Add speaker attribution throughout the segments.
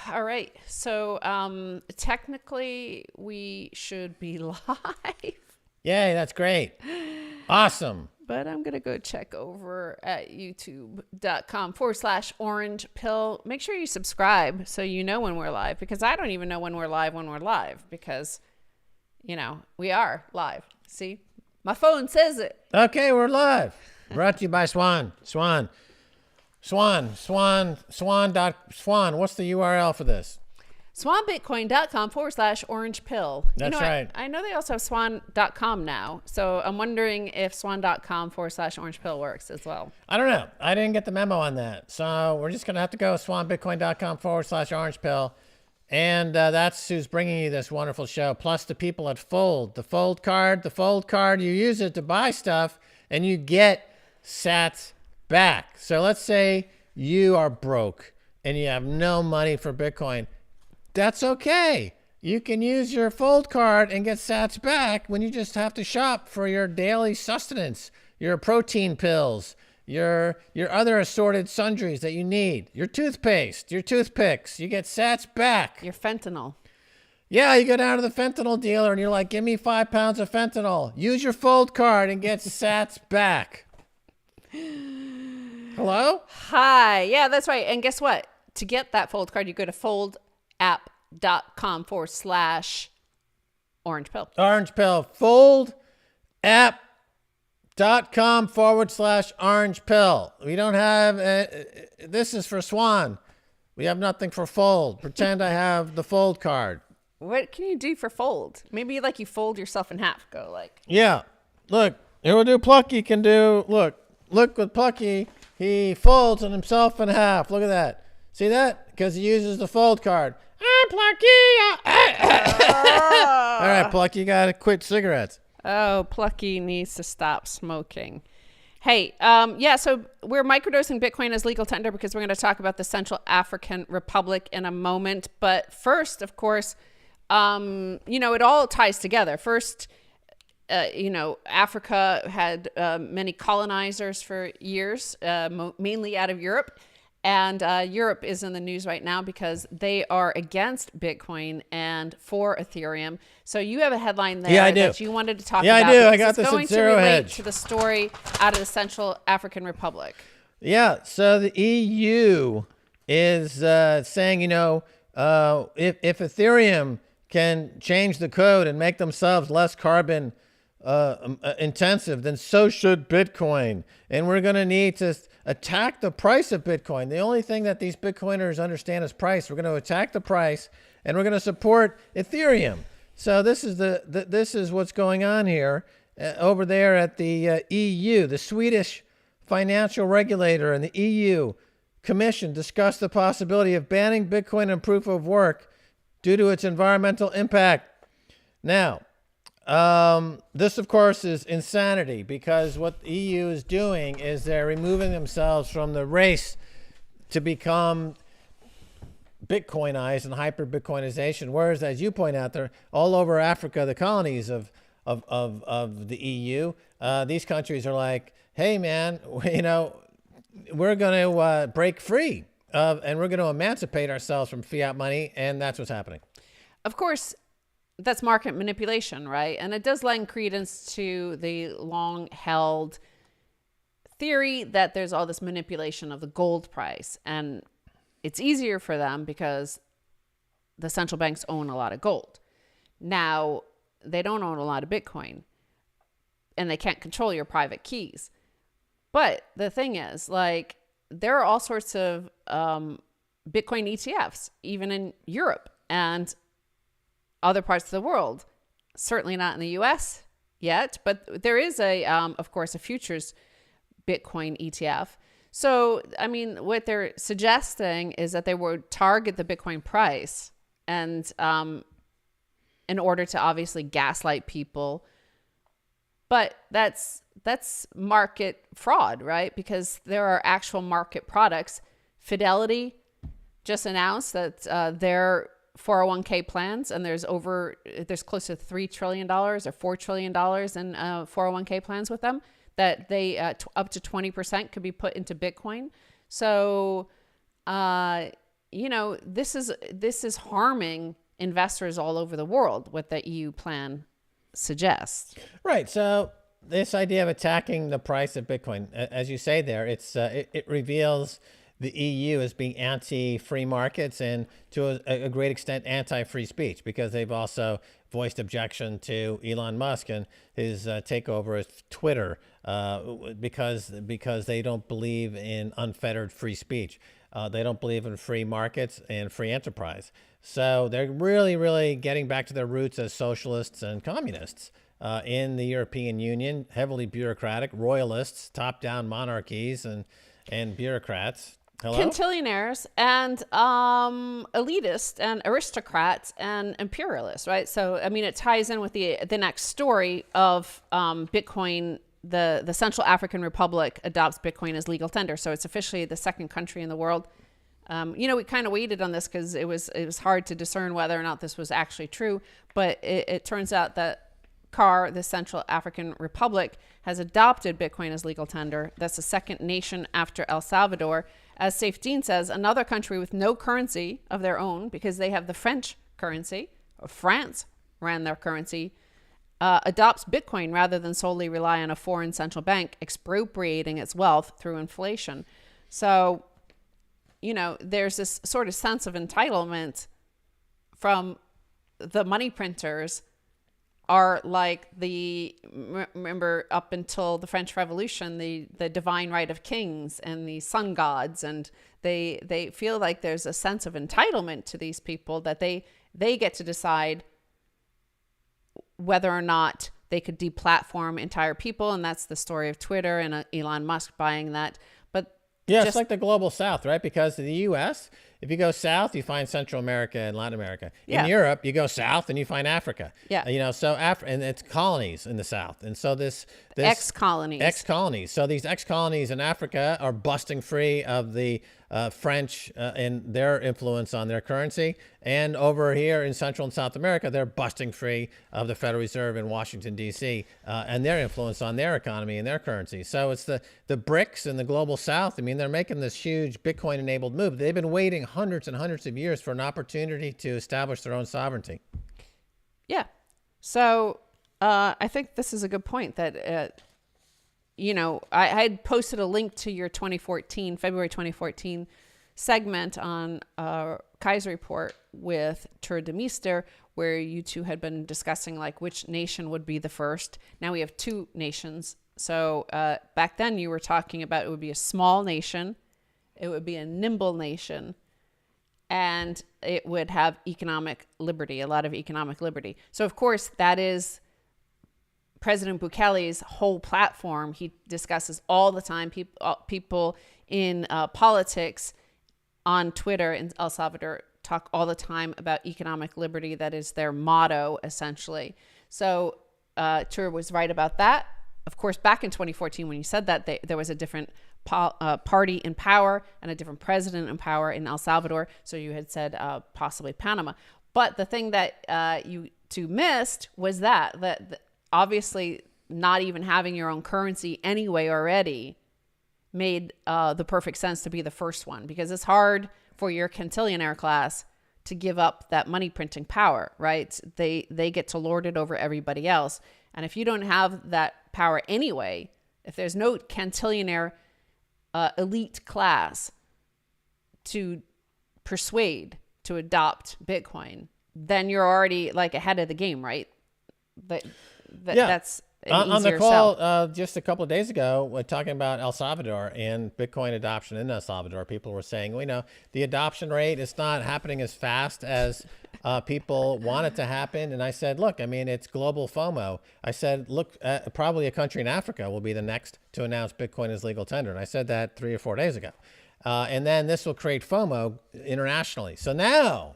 Speaker 1: All right. So technically we should be live,
Speaker 2: Yay, that's great. Awesome.
Speaker 1: but I'm going to go check over at youtube.com/orange pill. Make sure you subscribe so you know when we're live, because I don't even know when we're live because, you know, we are live. See, my phone says it.
Speaker 2: Okay, we're live. Brought to you by Swan. Swan. What's the URL for this?
Speaker 1: swanbitcoin.com/orange pill.
Speaker 2: That's right.
Speaker 1: I know they also have swan.com now. So I'm wondering if swan.com/orange pill works as well.
Speaker 2: I don't know. I didn't get the memo on that. So we're just going to have to go swanbitcoin.com/orange pill. And that's who's bringing you this wonderful show. Plus the people at Fold. The Fold card, you use it to buy stuff and you get sats back. So let's say you are broke and you have no money for Bitcoin. That's okay. You can use your Fold card and get sats back when you just have to shop for your daily sustenance, your protein pills, your other assorted sundries that you need, your toothpaste, your toothpicks. You get sats back.
Speaker 1: Your fentanyl.
Speaker 2: Yeah, you go down to the fentanyl dealer and you're like, give me 5 pounds of fentanyl. Use your Fold card and get sats back. Hello?
Speaker 1: Hi. Yeah, that's right. And guess what? To get that Fold card, you go to foldapp.com/orange pill.
Speaker 2: Orange pill. foldapp.com/orange pill. We don't have, this is for Swan. We have nothing for Fold. Pretend I have the Fold card.
Speaker 1: What can you do for Fold? Maybe like you fold yourself in half. Go like.
Speaker 2: Yeah. Look, here we'll do Plucky can do, look with Plucky. He folds on himself in half. Look at that. See that? Because he uses the Fold card. I'm Plucky. All right, Plucky, you got to quit cigarettes.
Speaker 1: Oh, Plucky needs to stop smoking. Hey, yeah, so we're microdosing Bitcoin as legal tender because we're going to talk about the Central African Republic in a moment. But first, of course, it all ties together. First, Africa had many colonizers for years, mainly out of Europe. And Europe is in the news right now because they are against Bitcoin and for Ethereum. So you have a headline there that you wanted to talk about.
Speaker 2: Yeah, I do. I got this at Zero Hedge.
Speaker 1: To the story out of the Central African Republic.
Speaker 2: Yeah. So the EU is saying, if Ethereum can change the code and make themselves less carbon intensive, then so should Bitcoin. And we're going to need to attack the price of Bitcoin. The only thing that these Bitcoiners understand is price. We're going to attack the price, and we're going to support Ethereum. So this is this is what's going on here over there at the EU. The Swedish financial regulator and the EU Commission discussed the possibility of banning Bitcoin and proof of work due to its environmental impact. Now, this, of course, is insanity because what the EU is doing is they're removing themselves from the race to become Bitcoinized and hyper-Bitcoinization. Whereas, as you point out, they're all over Africa, the colonies of the EU. These countries are like, hey, man, we're going to break free and we're going to emancipate ourselves from fiat money. And that's what's happening.
Speaker 1: Of course, that's market manipulation, right? And it does lend credence to the long-held theory that there's all this manipulation of the gold price. And it's easier for them because the central banks own a lot of gold. Now, they don't own a lot of Bitcoin, and they can't control your private keys. But the thing is, like, there are all sorts of Bitcoin ETFs, even in Europe and other parts of the world. Certainly not in the US yet, but there is of course, a futures Bitcoin ETF. So, I mean, what they're suggesting is that they would target the Bitcoin price and in order to obviously gaslight people. But that's market fraud, right? Because there are actual market products. Fidelity just announced that their 401k plans, and there's close to $3 trillion or $4 trillion in 401k plans with them, that they up to 20% could be put into Bitcoin. So this is harming investors all over the world, what the EU plan suggests.
Speaker 2: Right. So this idea of attacking the price of Bitcoin, as you say there, it reveals the EU as being anti-free markets and to a great extent anti-free speech, because they've also voiced objection to Elon Musk and his takeover of Twitter because they don't believe in unfettered free speech. They don't believe in free markets and free enterprise. So they're really, really getting back to their roots as socialists and communists in the European Union, heavily bureaucratic, royalists, top-down monarchies and bureaucrats. Hello?
Speaker 1: Cantillionaires and elitists and aristocrats and imperialists, right? So, I mean, it ties in with the next story of Bitcoin. The Central African Republic adopts Bitcoin as legal tender. So it's officially the second country in the world. We kind of waited on this because it was hard to discern whether or not this was actually true. But it turns out that the Central African Republic, has adopted Bitcoin as legal tender. That's the second nation after El Salvador. As Saifedean says, another country with no currency of their own, because they have the French currency, or France ran their currency, adopts Bitcoin rather than solely rely on a foreign central bank expropriating its wealth through inflation. So, there's this sort of sense of entitlement from the money printers. Are like remember up until the French Revolution, the divine right of kings and the sun gods, and they feel like there's a sense of entitlement to these people that they get to decide whether or not they could deplatform entire people, and that's the story of Twitter and Elon Musk buying that. But
Speaker 2: yeah, it's like the global South, right? Because in the U.S., if you go south, you find Central America and Latin America. In Europe, you go south and you find Africa.
Speaker 1: Yeah.
Speaker 2: And it's colonies in the South. And so this
Speaker 1: ex-colonies.
Speaker 2: So these ex-colonies in Africa are busting free of the French and their influence on their currency. And over here in Central and South America, they're busting free of the Federal Reserve in Washington, D.C. And their influence on their economy and their currency. So it's the BRICS and the global South. I mean, they're making this huge Bitcoin-enabled move. They've been waiting hundreds and hundreds of years for an opportunity to establish their own sovereignty.
Speaker 1: Yeah. So I think this is a good point that, I had posted a link to your February 2014 segment on Kai's Report with Tour de Meester, where you two had been discussing like which nation would be the first. Now we have two nations. So back then you were talking about it would be a small nation, it would be a nimble nation, and it would have economic liberty, a lot of economic liberty. So, of course, that is President Bukele's whole platform. He discusses all the time. People in politics on Twitter in El Salvador talk all the time about economic liberty. That is their motto, essentially. So Tur was right about that. Of course, back in 2014, when you said that, there was a different party in power and a different president in power in El Salvador. So you had said possibly Panama. But the thing that you two missed was that obviously not even having your own currency anyway already made the perfect sense to be the first one, because it's hard for your cantillionaire class to give up that money printing power, right? They get to lord it over everybody else. And if you don't have that power anyway, if there's no cantillionaire elite class to persuade to adopt Bitcoin, then you're already like ahead of the game, right? That's
Speaker 2: on the call just a couple of days ago, we're talking about El Salvador and Bitcoin adoption in El Salvador. People were saying, the adoption rate is not happening as fast as people want it to happen. And I said, look, it's global FOMO. I said, look, probably a country in Africa will be the next to announce Bitcoin as legal tender. And I said that 3 or 4 days ago. And then this will create FOMO internationally. So now,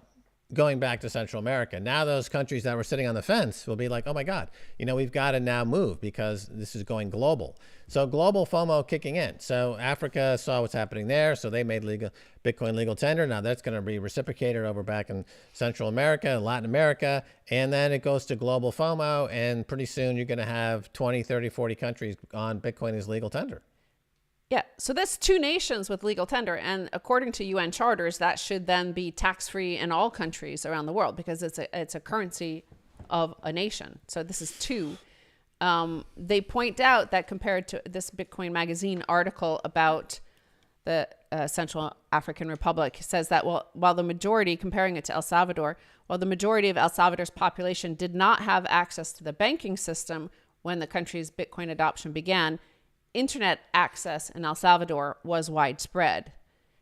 Speaker 2: going back to Central America, now those countries that were sitting on the fence will be like, oh my God, we've got to now move because this is going global. So global FOMO kicking in. So Africa saw what's happening there. So they made Bitcoin legal tender. Now that's going to be reciprocated over back in Central America and Latin America. And then it goes to global FOMO. And pretty soon you're going to have 20, 30, 40 countries on Bitcoin as legal tender.
Speaker 1: Yeah, so that's two nations with legal tender, and according to UN charters, that should then be tax-free in all countries around the world because it's a currency of a nation. So this is two. They point out that compared to this Bitcoin Magazine article about the Central African Republic, says that while the majority, comparing it to El Salvador, while the majority of El Salvador's population did not have access to the banking system when the country's Bitcoin adoption began, internet access in El Salvador was widespread.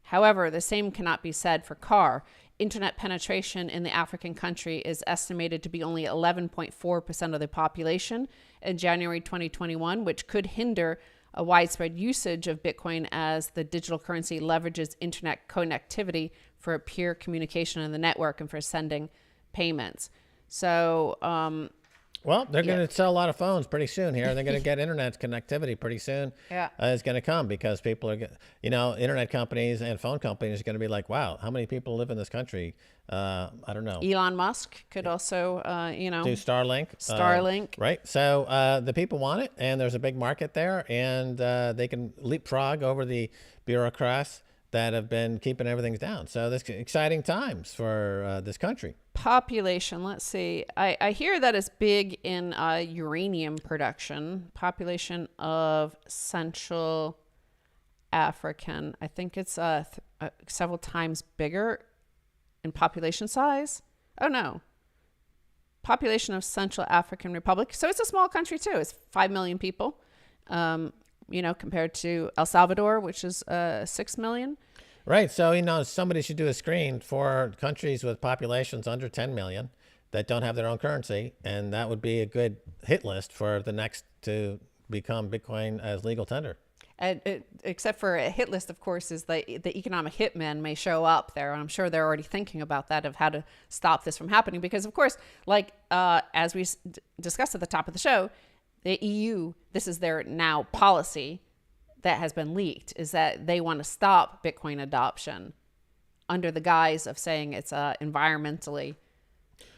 Speaker 1: However, the same cannot be said for CAR. Internet penetration in the African country is estimated to be only 11.4% of the population in January 2021, which could hinder a widespread usage of Bitcoin as the digital currency leverages internet connectivity for peer communication in the network and for sending payments. So,
Speaker 2: well, they're going to sell a lot of phones pretty soon here. They're going to get internet connectivity pretty soon.
Speaker 1: Yeah.
Speaker 2: It's going to come because people are, internet companies and phone companies are going to be like, wow, how many people live in this country? I don't know.
Speaker 1: Elon Musk could also,
Speaker 2: do Starlink.
Speaker 1: Starlink.
Speaker 2: Right. So the people want it, and there's a big market there, and they can leapfrog over the bureaucrats that have been keeping everything down. So this exciting times for this country.
Speaker 1: Population, let's see. I hear that it's big in uranium production. Population of Central African, I think it's several times bigger in population size. Oh no. Population of Central African Republic. So it's a small country too. It's 5 million people. Compared to El Salvador, which is 6 million.
Speaker 2: Right. So, somebody should do a screen for countries with populations under 10 million that don't have their own currency. And that would be a good hit list for the next to become Bitcoin as legal tender.
Speaker 1: And except for a hit list, of course, is the economic hitmen may show up there. And I'm sure they're already thinking about that, of how to stop this from happening. Because, of course, as we discussed at the top of the show, the EU, this is their now policy that has been leaked, is that they want to stop Bitcoin adoption under the guise of saying it's environmentally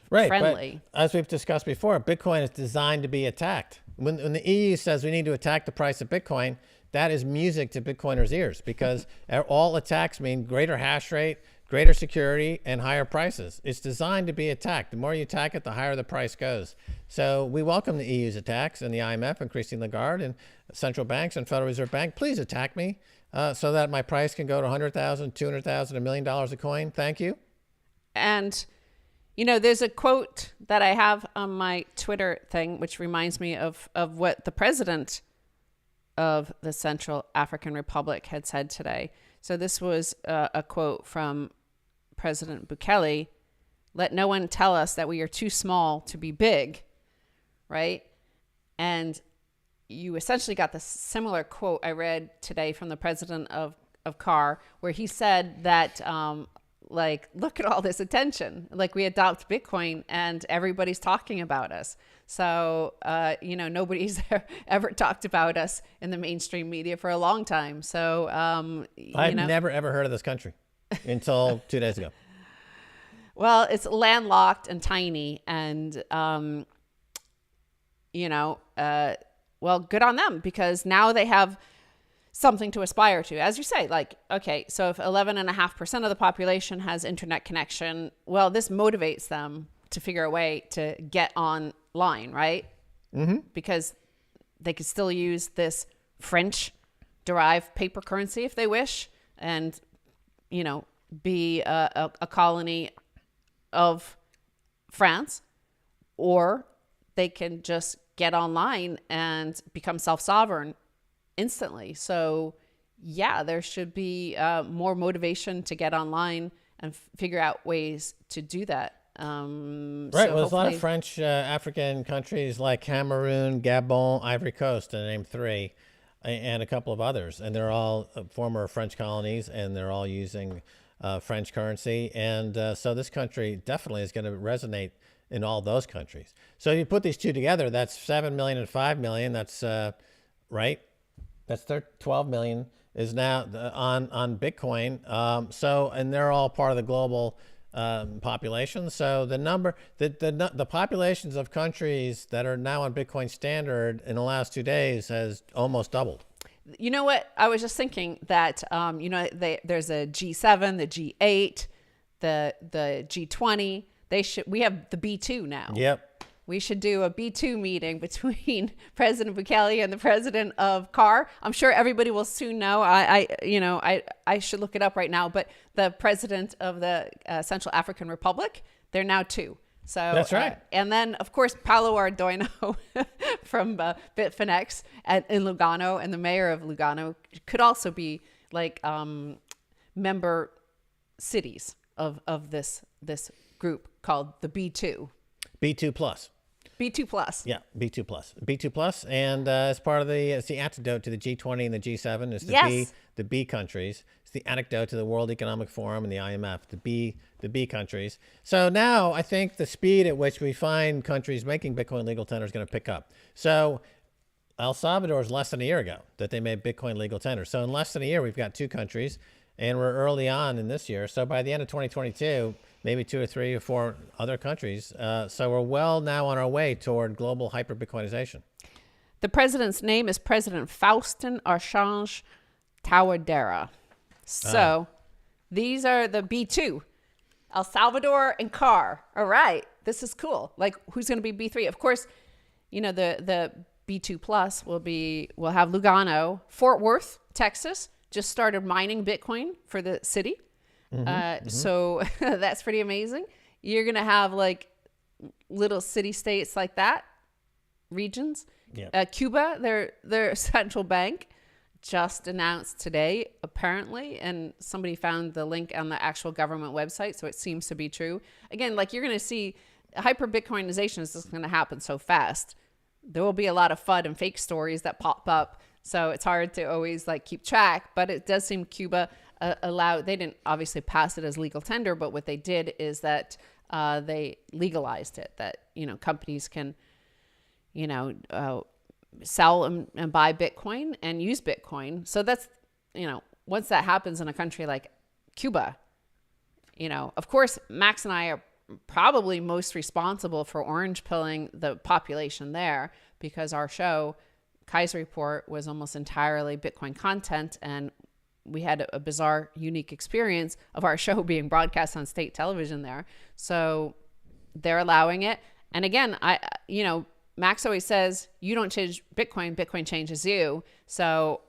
Speaker 1: friendly.
Speaker 2: But as we've discussed before, Bitcoin is designed to be attacked. When the EU says we need to attack the price of Bitcoin, that is music to Bitcoiners' ears because all attacks mean greater hash rate, greater security, and higher prices. It's designed to be attacked. The more you attack it, the higher the price goes. So we welcome the EU's attacks and the IMF and Christine Lagarde and central banks and Federal Reserve Bank. Please attack me so that my price can go to $100,000, $200,000, $1 million a coin. Thank you.
Speaker 1: And, there's a quote that I have on my Twitter thing, which reminds me of what the president of the Central African Republic had said today. So this was a quote from President Bukele. Let no one tell us that we are too small to be big, right? And you essentially got the similar quote I read today from the president of CAR, where he said that, look at all this attention. Like, we adopt Bitcoin and everybody's talking about us. So, nobody's ever talked about us in the mainstream media for a long time. So,
Speaker 2: I've never, ever heard of this country until 2 days ago.
Speaker 1: Well, it's landlocked and tiny and, well, good on them because now they have something to aspire to. As you say, okay, so if 11.5% of the population has internet connection, well, this motivates them to figure a way to get online, right?
Speaker 2: Mm-hmm.
Speaker 1: Because they could still use this French-derived paper currency if they wish and, be a colony of France, or they can just get online and become self-sovereign instantly. So yeah, there should be more motivation to get online and figure out ways to do that.
Speaker 2: Right. Well, there's a lot of French African countries like Cameroon, Gabon, Ivory Coast, to name three, and a couple of others. And they're all former French colonies, and they're all using French currency. And so this country definitely is going to resonate in all those countries. So you put these two together, that's 7 million and 5 million. That's right. That's 12 million is now on Bitcoin. And they're all part of the global population. So the populations of countries that are now on Bitcoin standard in the last 2 days has almost doubled.
Speaker 1: You know what? I was just thinking that, there's a G7, the G8, the G20. We have the B2 now.
Speaker 2: Yep.
Speaker 1: We should do a B2 meeting between President Bukele and the president of CAR. I'm sure everybody will soon know. I should look it up right now. But the president of the Central African Republic, they're now two. So
Speaker 2: that's right.
Speaker 1: And then, of course, Paulo Ardoino from Bitfinex in Lugano, and the mayor of Lugano could also be like member cities of this group called the B2.
Speaker 2: B2 plus.
Speaker 1: B2 plus.
Speaker 2: Yeah, B2 plus. B2 plus, and as part of it's the antidote to the G20 and the G7. It's the B countries. It's the antidote to the World Economic Forum and the IMF. The B countries. So now I think the speed at which we find countries making Bitcoin legal tender is going to pick up. So El Salvador is less than a year ago that they made Bitcoin legal tender. So in less than a year, we've got two countries, and we're early on in this year. So by the end of 2022. Maybe 2 or 3 or 4 other countries. So we're well now on our way toward global hyper-Bitcoinization.
Speaker 1: The president's name is President Faustin Archange Touadera. So these are the B2, El Salvador and CAR. All right, this is cool. Like, who's going to be B3? Of course, the B2 plus will have Lugano. Fort Worth, Texas, just started mining Bitcoin for the city. So that's pretty amazing. You're going to have like little city states like that, regions.
Speaker 2: Yep.
Speaker 1: Cuba, their central bank just announced today, apparently, and somebody found the link on the actual government website. So it seems to be true. Again, like, you're going to see hyper Bitcoinization is just going to happen so fast. There will be a lot of FUD and fake stories that pop up. So it's hard to always like keep track, but it does seem Cuba they didn't obviously pass it as legal tender, but what they did is that they legalized it, that, companies can, sell and buy Bitcoin and use Bitcoin. So that's, once that happens in a country like Cuba, of course, Max and I are probably most responsible for orange pilling the population there, because our show, Kaiser Report, was almost entirely Bitcoin content, and we had a bizarre, unique experience of our show being broadcast on state television there. So they're allowing it. And again, Max always says, you don't change Bitcoin, Bitcoin changes you. So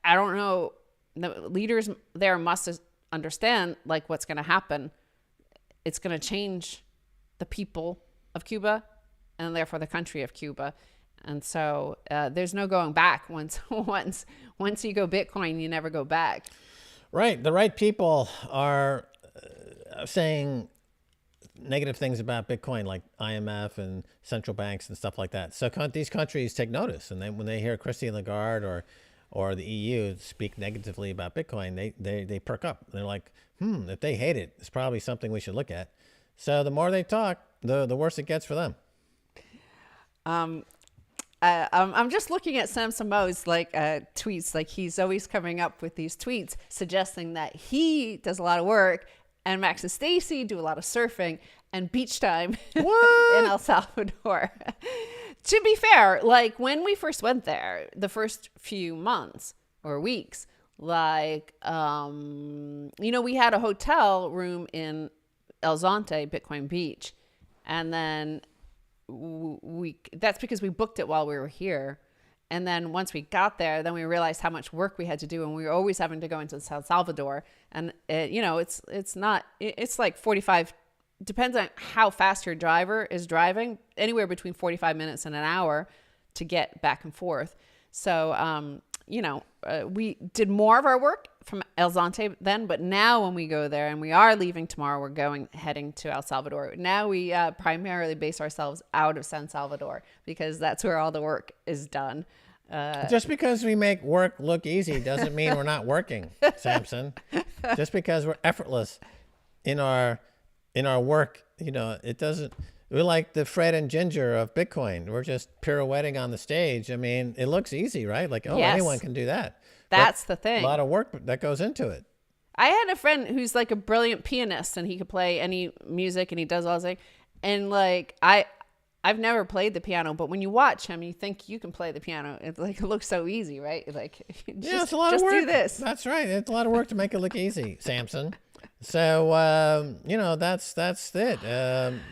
Speaker 1: I don't know. The leaders there must understand like what's going to happen. It's going to change the people of Cuba and therefore the country of Cuba. And so there's no going back. Once you go Bitcoin, you never go back.
Speaker 2: Right. The right people are saying negative things about Bitcoin, like IMF and central banks and stuff like that. So these countries take notice, and when they hear Christine Lagarde or the EU speak negatively about Bitcoin, they perk up. They're like, if they hate it, it's probably something we should look at. So the more they talk, the worse it gets for them.
Speaker 1: I'm just looking at Sam Samo's tweets. Like, he's always coming up with these tweets suggesting that he does a lot of work, and Max and Stacy do a lot of surfing and beach time in El Salvador. To be fair, like, when we first went there, the first few months or weeks, we had a hotel room in El Zonte, Bitcoin Beach, and then that's because we booked it while we were here. And then once we got there, then we realized how much work we had to do, and we were always having to go into San Salvador. And it's like 45, depends on how fast your driver is driving, anywhere between 45 minutes and an hour to get back and forth. So we did more of our work from El Zonte then, but now when we go there, and we are leaving tomorrow, we're heading to El Salvador. Now we primarily base ourselves out of San Salvador, because that's where all the work is done.
Speaker 2: Just because we make work look easy doesn't mean we're not working, Samson. Just because we're effortless in our work, it doesn't. We're like the Fred and Ginger of Bitcoin. We're just pirouetting on the stage. I mean, it looks easy, right? Like, yes, anyone can do that.
Speaker 1: That's the thing.
Speaker 2: A lot of work that goes into it.
Speaker 1: I had a friend who's like a brilliant pianist, and he could play any music, and he does all things. And like, I've never played the piano, but when you watch him, you think you can play the piano. It's like, it looks so easy, right? Like,
Speaker 2: It's a lot of work.
Speaker 1: do this.
Speaker 2: That's right. It's a lot of work to make it look easy, Samson. So that's it.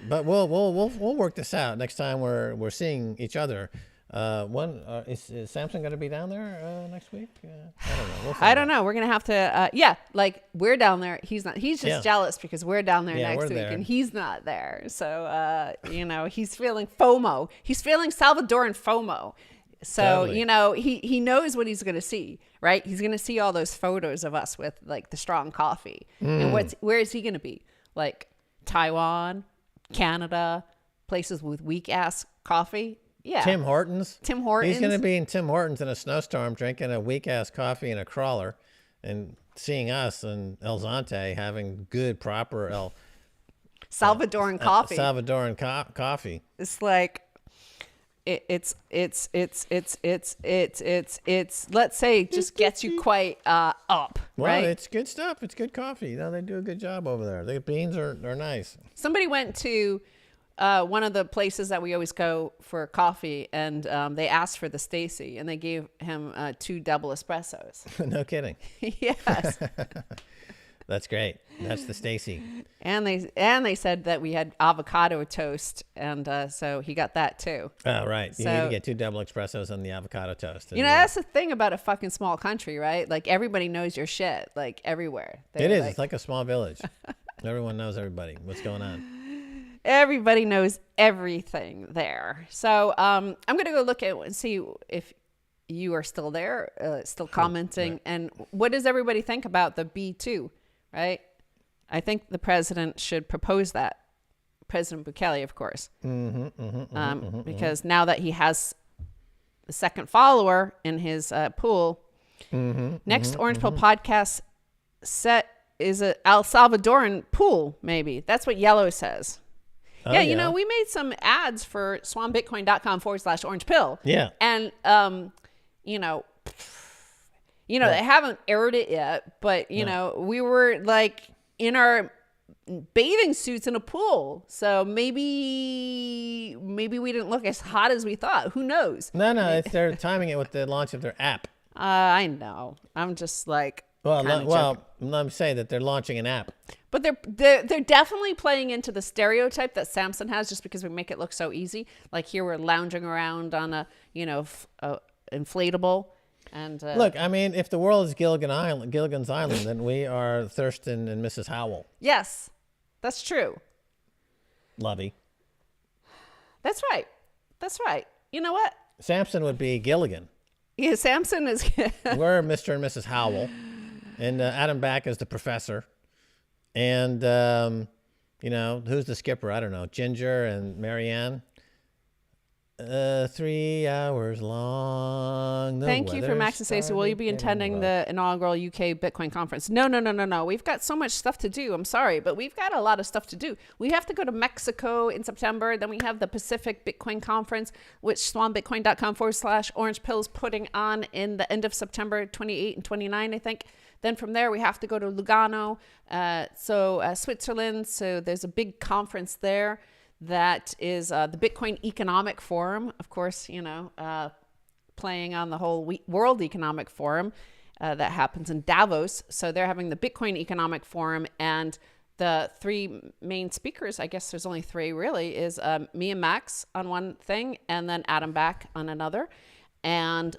Speaker 2: But we'll work this out next time we're seeing each other. Is Samson going to be down there next week? I don't know.
Speaker 1: I don't know. We're gonna have to. Like, we're down there. He's not. He's just jealous because we're down there next week and he's not there. So he's feeling FOMO. He's feeling Salvadoran FOMO. So totally. He knows what he's gonna see. Right? He's gonna see all those photos of us with like the strong coffee. And where is he gonna be? Like Taiwan, Canada, places with weak ass coffee. Yeah.
Speaker 2: Tim Hortons.
Speaker 1: He's going
Speaker 2: to be in Tim Hortons in a snowstorm drinking a weak-ass coffee in a crawler and seeing us in El Zonte having good, proper
Speaker 1: Salvadoran coffee.
Speaker 2: Salvadoran coffee.
Speaker 1: It's like, it's let's say, just gets you quite up,
Speaker 2: well,
Speaker 1: right?
Speaker 2: It's good stuff. It's good coffee. They do a good job over there. The beans are nice.
Speaker 1: Somebody went to one of the places that we always go for coffee, and they asked for the Stacy, and they gave him 2 double espressos.
Speaker 2: No kidding.
Speaker 1: Yes.
Speaker 2: That's great. That's the Stacy.
Speaker 1: And they said that we had avocado toast, and so he got that too.
Speaker 2: Oh, right. You need to get 2 double espressos on the avocado toast.
Speaker 1: That's the thing about a fucking small country, right? Like, everybody knows your shit, like, everywhere.
Speaker 2: It's like a small village. Everyone knows everybody. What's going on?
Speaker 1: Everybody knows everything there. So I'm going to go look at and see if you are still there, still commenting. Right. And what does everybody think about the B2, right? I think the president should propose that. President Bukele, of course. Because now that he has the second follower in his pool, next Orange Pill podcast set is a El Salvadoran pool, maybe. That's what Yellow says. Oh, yeah, we made some ads for swanbitcoin.com/orange pill.
Speaker 2: Yeah.
Speaker 1: And, they haven't aired it yet, but, we were like in our bathing suits in a pool. So maybe we didn't look as hot as we thought. Who knows?
Speaker 2: No, they're timing it with the launch of their app.
Speaker 1: I know. I'm just like,
Speaker 2: let me say that they're launching an app.
Speaker 1: But they're definitely playing into the stereotype that Samson has, just because we make it look so easy. Like, here we're lounging around on a inflatable. And
Speaker 2: look, I mean, if the world is Gilligan's Island, then we are Thurston and Mrs. Howell.
Speaker 1: Yes, that's true.
Speaker 2: Lovey.
Speaker 1: That's right. You know what?
Speaker 2: Samson would be Gilligan.
Speaker 1: Yeah, Samson is.
Speaker 2: We're Mr. and Mrs. Howell, and Adam Back is the professor. And, who's the skipper? I don't know. Ginger and Marianne. 3 hours long.
Speaker 1: Thank you for Max and Stacy. Will you be attending the inaugural UK Bitcoin conference? No. We've got so much stuff to do. I'm sorry, but we've got a lot of stuff to do. We have to go to Mexico in September. Then we have the Pacific Bitcoin conference, which swanbitcoin.com/orange pill is putting on in the end of September 28 and 29, I think. Then from there, we have to go to Lugano, Switzerland. So there's a big conference there that is the Bitcoin Economic Forum, of course, playing on the whole World Economic Forum that happens in Davos. So they're having the Bitcoin Economic Forum, and the 3 main speakers, I guess there's only 3 really, is me and Max on one thing, and then Adam Back on another. And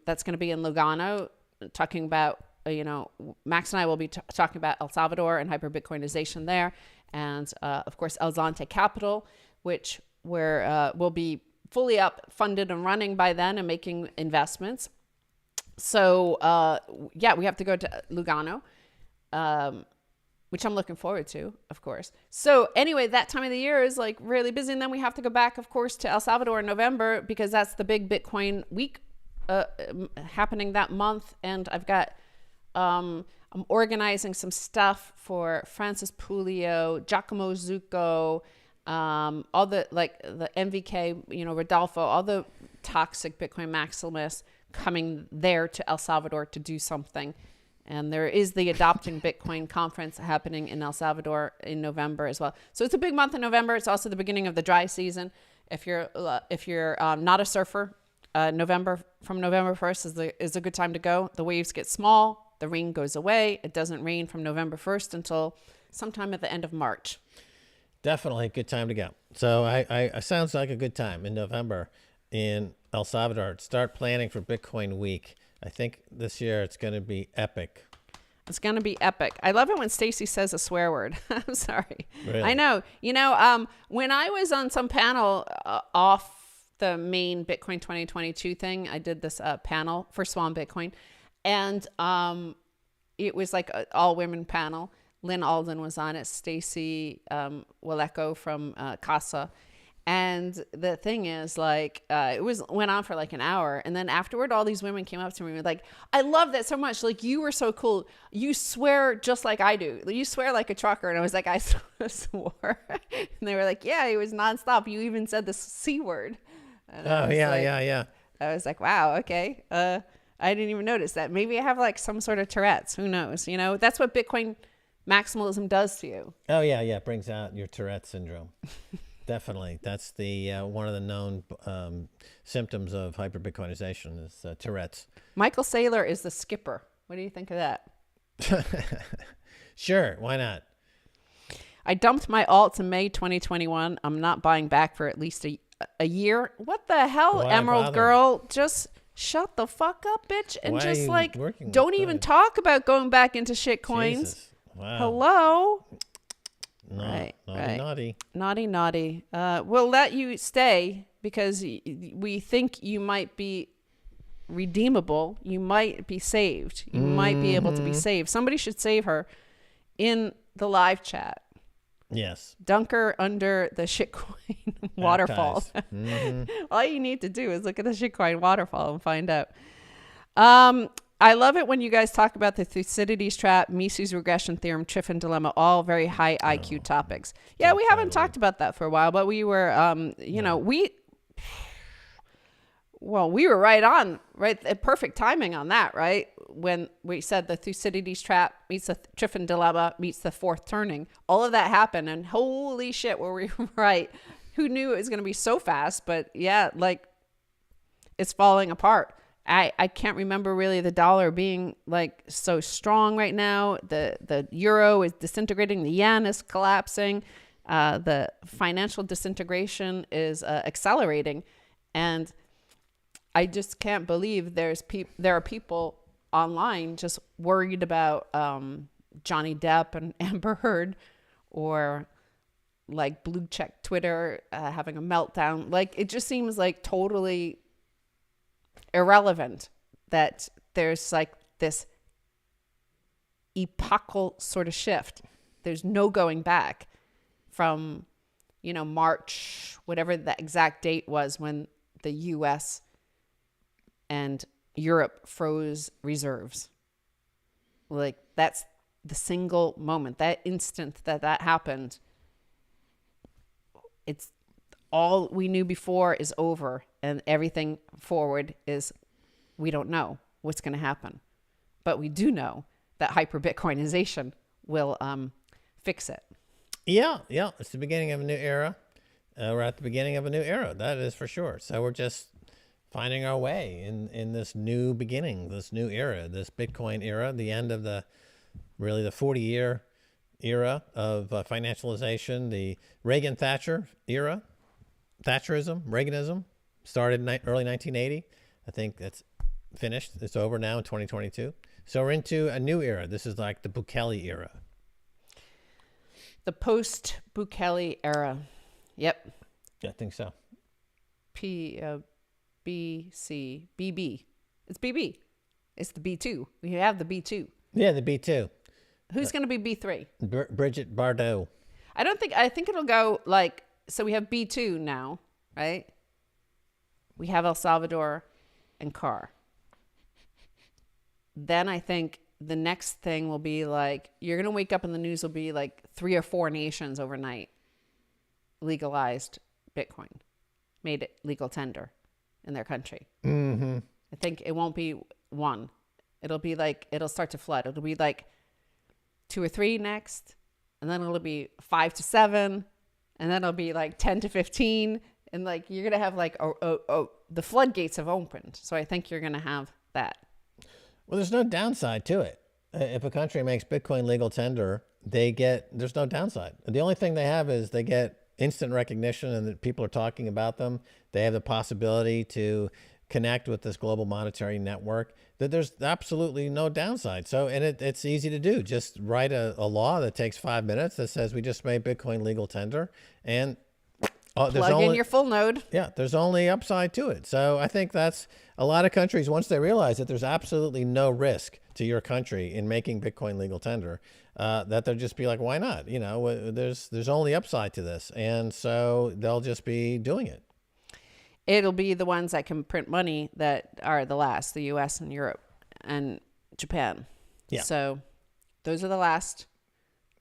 Speaker 1: that's going to be in Lugano, talking about Max and I will be talking about El Salvador and hyper-Bitcoinization there. And, of course, El Zonte Capital, which will be fully up, funded and running by then and making investments. So, we have to go to Lugano, which I'm looking forward to, of course. So anyway, that time of the year is like really busy. And then we have to go back, of course, to El Salvador in November, because that's the big Bitcoin week happening that month. And I've got... I'm organizing some stuff for Francis Pulio, Giacomo Zucco, all the MVK, Rodolfo, all the toxic Bitcoin maximalists coming there to El Salvador to do something And there is the Adopting Bitcoin conference happening in El Salvador in November as well. So it's a big month in November. It's also the beginning of the dry season. If you're not a surfer, November 1st is a good time to go. The waves get small. The rain goes away. It doesn't rain from November 1st until sometime at the end of March.
Speaker 2: Definitely a good time to go. So I sounds like a good time in November in El Salvador. Start planning for Bitcoin Week. I think this year it's going to be epic.
Speaker 1: It's going to be epic. I love it when Stacy says a swear word. I'm sorry.
Speaker 2: Really?
Speaker 1: I know. When I was on some panel off the main Bitcoin 2022 thing, I did this panel for Swan Bitcoin. And it was like an all-women panel. Lynn Alden was on it. Stacy Waleko from CASA. And the thing is, like, went on for like an hour. And then afterward, all these women came up to me and were like, I love that so much. Like, you were so cool. You swear just like I do. You swear like a trucker. And I was like, I swore. And they were like, yeah, it was nonstop. You even said the C word. And
Speaker 2: Yeah.
Speaker 1: I was like, wow, okay. I didn't even notice that. Maybe I have like some sort of Tourette's. Who knows? That's what Bitcoin maximalism does to you.
Speaker 2: Oh, yeah. It brings out your Tourette syndrome. Definitely. That's the one of the known symptoms of hyper-Bitcoinization is Tourette's.
Speaker 1: Michael Saylor is the skipper. What do you think of that?
Speaker 2: Sure. Why not?
Speaker 1: I dumped my alts in May 2021. I'm not buying back for at least a year. What the hell,
Speaker 2: Why
Speaker 1: Emerald
Speaker 2: bother?
Speaker 1: Girl? Just shut the fuck up, bitch. And
Speaker 2: Why are
Speaker 1: just
Speaker 2: you
Speaker 1: like,
Speaker 2: working
Speaker 1: don't
Speaker 2: with
Speaker 1: even
Speaker 2: that?
Speaker 1: talk about going back into shit coins.
Speaker 2: Jesus. Wow.
Speaker 1: Hello?
Speaker 2: No,
Speaker 1: Right.
Speaker 2: Naughty.
Speaker 1: We'll let you stay because we think you might be redeemable. You might be saved. You might be able to be saved. Somebody should save her in the live chat.
Speaker 2: Yes.
Speaker 1: Dunk her under the shitcoin waterfall. All you need to do is look at the shitcoin waterfall and find out. I love it when you guys talk about the Thucydides trap, Mises regression theorem, Triffin dilemma, all very high IQ topics. Yeah, we haven't talked about that for a while, but we were, we were right, perfect timing on that, right? When we said the Thucydides trap meets the Triffin dilemma meets the fourth turning, all of that happened, and holy shit, were we right? Who knew it was going to be so fast? But yeah, like it's falling apart. I can't remember really the dollar being like so strong right now. The euro is disintegrating. The yen is collapsing. The financial disintegration is accelerating. And I just can't believe there are people online just worried about Johnny Depp and Amber Heard, or like blue check Twitter having a meltdown. Like it just seems like totally irrelevant that there's like this epochal sort of shift. There's no going back from, March, whatever the exact date was when the US and Europe froze reserves. Like that's the single moment, that instant that happened. It's all we knew before is over, and everything forward is we don't know what's going to happen. But we do know that hyper-Bitcoinization will fix it.
Speaker 2: Yeah. It's the beginning of a new era. We're at the beginning of a new era. That is for sure. So we're just finding our way in this new beginning, this new era, this Bitcoin era, the end of the 40-year era of financialization, the Reagan-Thatcher era. Reaganism started in early 1980. I think that's finished. It's over now in 2022. So we're into a new era. This is like the Bukele era.
Speaker 1: The post-Bukele era. Yep.
Speaker 2: Yeah, I think so.
Speaker 1: BB. It's BB. It's the B2. We have the B2.
Speaker 2: Yeah, the B2.
Speaker 1: Who's going to be B3?
Speaker 2: Bridget Bardot.
Speaker 1: I think it'll go like, so we have B2 now, right? We have El Salvador and CAR. Then I think the next thing will be like, you're going to wake up and the news will be like 3 or 4 nations overnight legalized Bitcoin, made it legal tender in their country. I think it won't be one. It'll start to flood. It'll be like 2 or 3 next, and then it'll be 5 to 7, and then it'll be like 10 to 15, and like you're gonna have like the floodgates have opened. So I think you're gonna have that.
Speaker 2: Well, there's no downside to it. If a country makes Bitcoin legal tender, there's no downside. The only thing they have is they get instant recognition, and that people are talking about them. They have the possibility to connect with this global monetary network. That there's absolutely no downside. So, and it's easy to do. Just write a law that takes 5 minutes that says we just made Bitcoin legal tender, and
Speaker 1: plug in your full node.
Speaker 2: Yeah, there's only upside to it. So I think that's a lot of countries, once they realize that there's absolutely no risk to your country in making Bitcoin legal tender, that they'll just be like, why not? You know, there's only upside to this. And so they'll just be doing it.
Speaker 1: It'll be the ones that can print money that are the last, the US and Europe and Japan.
Speaker 2: Yeah.
Speaker 1: So those are the last.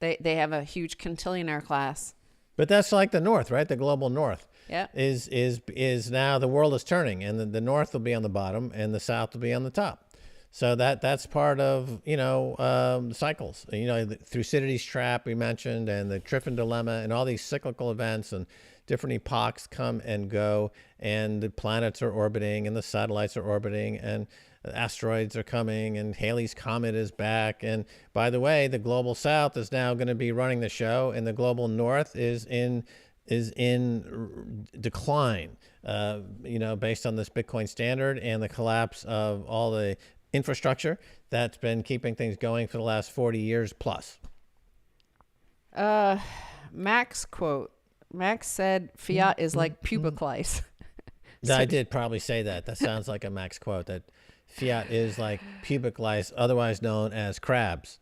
Speaker 1: They have a huge quintillionaire class.
Speaker 2: But that's like the North, right? The global North.
Speaker 1: Yeah.
Speaker 2: Is now the world is turning, and the North will be on the bottom and the South will be on the top. So that's part of, cycles, the Thucydides trap we mentioned, and the Triffin dilemma, and all these cyclical events and different epochs come and go, and the planets are orbiting and the satellites are orbiting, and asteroids are coming, and Halley's Comet is back. And by the way, the global South is now going to be running the show, and the global North is in decline, based on this Bitcoin standard and the collapse of all the infrastructure that's been keeping things going for the last 40 years plus.
Speaker 1: Max quote. Max said fiat is like pubic lice.
Speaker 2: I did probably say that. That sounds like a Max quote, that fiat is like pubic lice, otherwise known as crabs.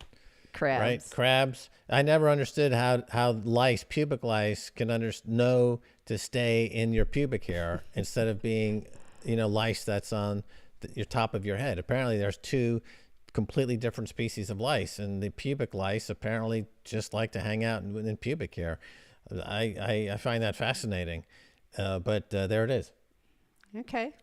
Speaker 1: Crabs.
Speaker 2: Right? Crabs. I never understood how lice, pubic lice, can know to stay in your pubic hair instead of being, lice that's on your top of your head. Apparently there's 2 completely different species of lice, and the pubic lice apparently just like to hang out in pubic hair. I find that fascinating, but there it is.
Speaker 1: Okay.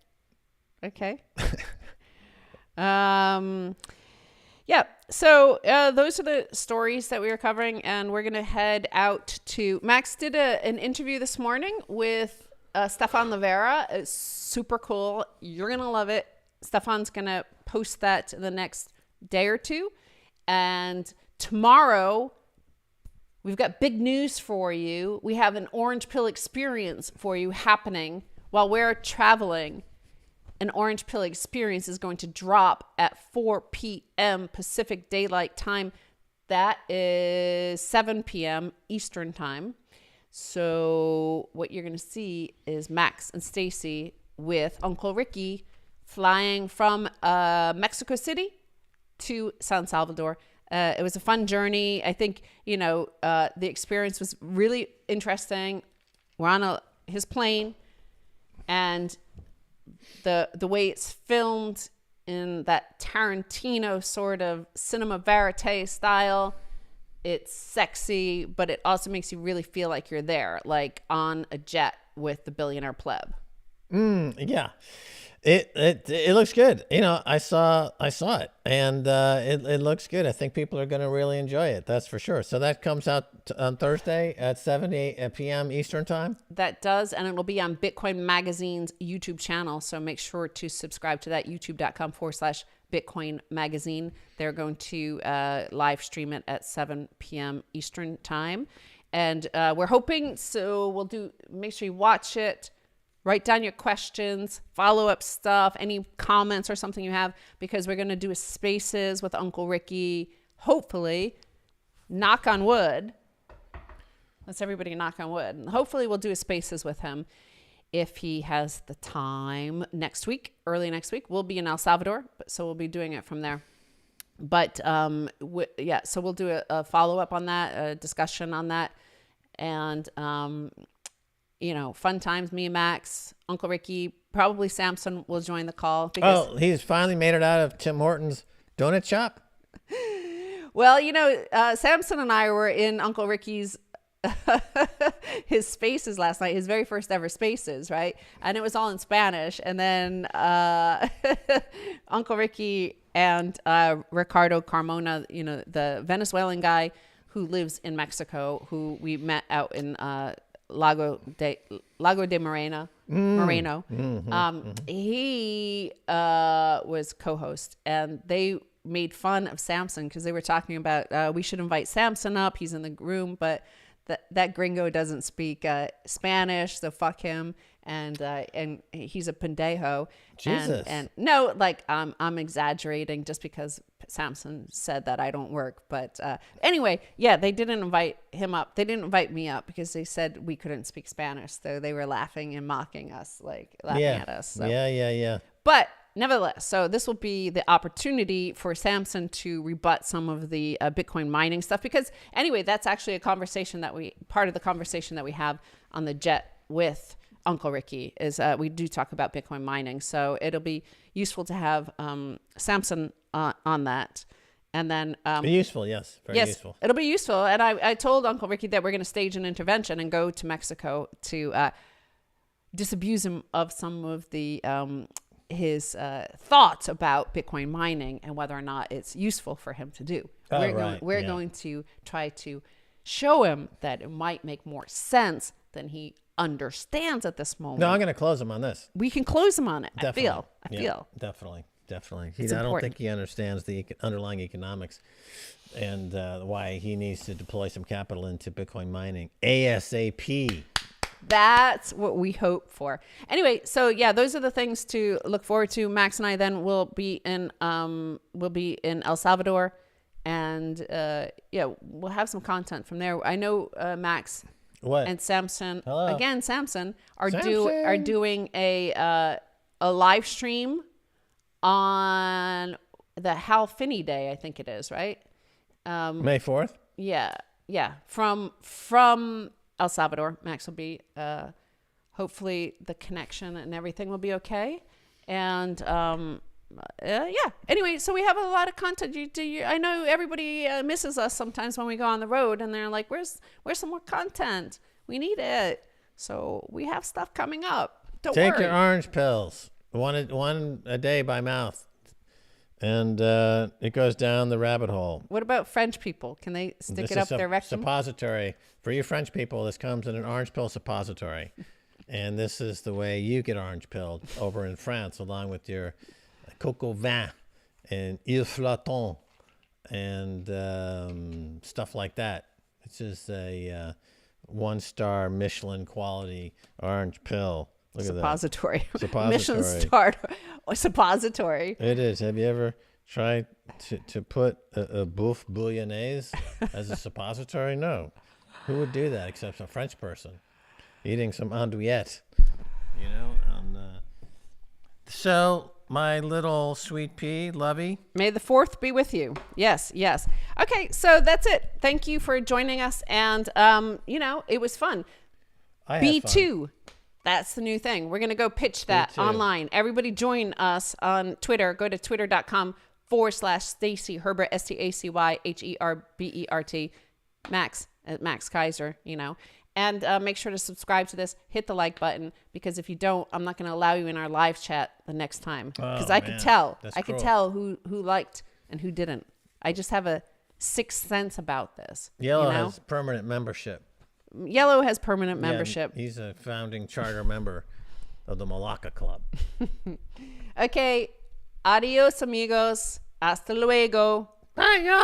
Speaker 1: Yeah. So those are the stories that we were covering, and we're going to head out to... Max did an interview this morning with Stefan Livera. It's super cool. You're going to love it. Stefan's going to post that the next day or two. And tomorrow, we've got big news for you. We have an orange pill experience for you happening while we're traveling. An orange pill experience is going to drop at 4 p.m. Pacific Daylight Time. That is 7 p.m. Eastern Time. So what you're going to see is Max and Stacy with Uncle Ricky flying from Mexico City to San Salvador. It was a fun journey. I think, the experience was really interesting. We're on his plane, and the way it's filmed in that Tarantino sort of cinema verite style, it's sexy, but it also makes you really feel like you're there, like on a jet with the billionaire pleb.
Speaker 2: Yeah. It looks good. I saw it, and it looks good. I think people are going to really enjoy it. That's for sure. So that comes out on Thursday at 7 p.m. Eastern Time.
Speaker 1: That does, and it'll be on Bitcoin Magazine's YouTube channel. So make sure to subscribe to that, youtube.com/Bitcoin Magazine. They're going to live stream it at 7 p.m. Eastern Time, and we're hoping. So make sure you watch it. Write down your questions, follow-up stuff, any comments or something you have, because we're going to do a Spaces with Uncle Ricky, hopefully. Knock on wood. Let's everybody knock on wood. And hopefully we'll do a Spaces with him if he has the time next week, early next week. We'll be in El Salvador, so we'll be doing it from there. But, so we'll do a follow-up on that, a discussion on that, and... fun times, me and Max, Uncle Ricky, probably Samson will join the call.
Speaker 2: He's finally made it out of Tim Hortons donut shop?
Speaker 1: Well, Samson and I were in Uncle Ricky's his spaces last night, his very first ever spaces, right? And it was all in Spanish. And then Uncle Ricky and Ricardo Carmona, the Venezuelan guy who lives in Mexico, who we met out in Lago de Moreno. He was co-host, and they made fun of Samson because they were talking about we should invite Samson up. He's in the room, but that gringo doesn't speak Spanish, so fuck him. And he's a pendejo.
Speaker 2: Jesus.
Speaker 1: And no, like I'm exaggerating just because Samson said that I don't work. But anyway, yeah, they didn't invite him up. They didn't invite me up because they said we couldn't speak Spanish. So they were laughing and mocking us, laughing at us. So.
Speaker 2: Yeah.
Speaker 1: But nevertheless, so this will be the opportunity for Samson to rebut some of the Bitcoin mining stuff. Because anyway, that's actually part of the conversation that we have on the jet with Uncle Ricky is we do talk about Bitcoin mining. So it'll be useful to have Samson on that. And then
Speaker 2: useful, yes. Very useful.
Speaker 1: It'll be useful. And I told Uncle Ricky that we're going to stage an intervention and go to Mexico to disabuse him of some of the his thoughts about Bitcoin mining and whether or not it's useful for him to do. We're going to try to show him that it might make more sense than he understands at this moment.
Speaker 2: No, I'm going to close him on this.
Speaker 1: We can close him on it.
Speaker 2: Definitely.
Speaker 1: I feel.
Speaker 2: Definitely.
Speaker 1: It's
Speaker 2: I don't
Speaker 1: important.
Speaker 2: think he understands the underlying economics and why he needs to deploy some capital into Bitcoin mining ASAP.
Speaker 1: That's what we hope for. Anyway, so yeah, those are the things to look forward to. Max and I then will be in El Salvador, and we'll have some content from there. I know Max and Samson are doing a live stream on the Hal Finney Day, I think it is, right?
Speaker 2: May 4th.
Speaker 1: Yeah, from El Salvador. Max will be, hopefully the connection and everything will be okay. And, anyway, so we have a lot of content. I know everybody misses us sometimes when we go on the road and they're like, where's some more content? We need it. So we have stuff coming up. Don't worry.
Speaker 2: Take your orange pills, one a day by mouth. And it goes down the rabbit hole.
Speaker 1: What about French people? Can they stick it up their rectum?
Speaker 2: Suppository. For you French people, this comes in an orange pill suppository. And this is the way you get orange pilled over in France, along with your coco vin and il flottant and stuff like that. It's just a 1-star Michelin quality orange pill. Look
Speaker 1: Suppository.
Speaker 2: At that. Suppository.
Speaker 1: Michelin star suppository.
Speaker 2: It is. Have you ever tried to put a bouffe bouillonnaise as a suppository? No. Who would do that except a French person eating some andouillette? So my little sweet pea, Lovey.
Speaker 1: May the 4th be with you. Yes. Okay, so that's it. Thank you for joining us. And, it was fun. B2. Fun. That's the new thing. We're going to go pitch that online. Everybody join us on Twitter. Go to twitter.com/Stacy Herbert, StacyHerbert. Max, Max Kaiser, And make sure to subscribe to this. Hit the like button, because if you don't, I'm not going to allow you in our live chat the next time. Because I could tell. I could tell who liked and who didn't. I just have a sixth sense about this.
Speaker 2: Yellow has permanent membership.
Speaker 1: Yellow has permanent membership.
Speaker 2: He's a founding charter member of the Malacca Club.
Speaker 1: Okay. Adios, amigos. Hasta luego.
Speaker 2: Bye, y'all.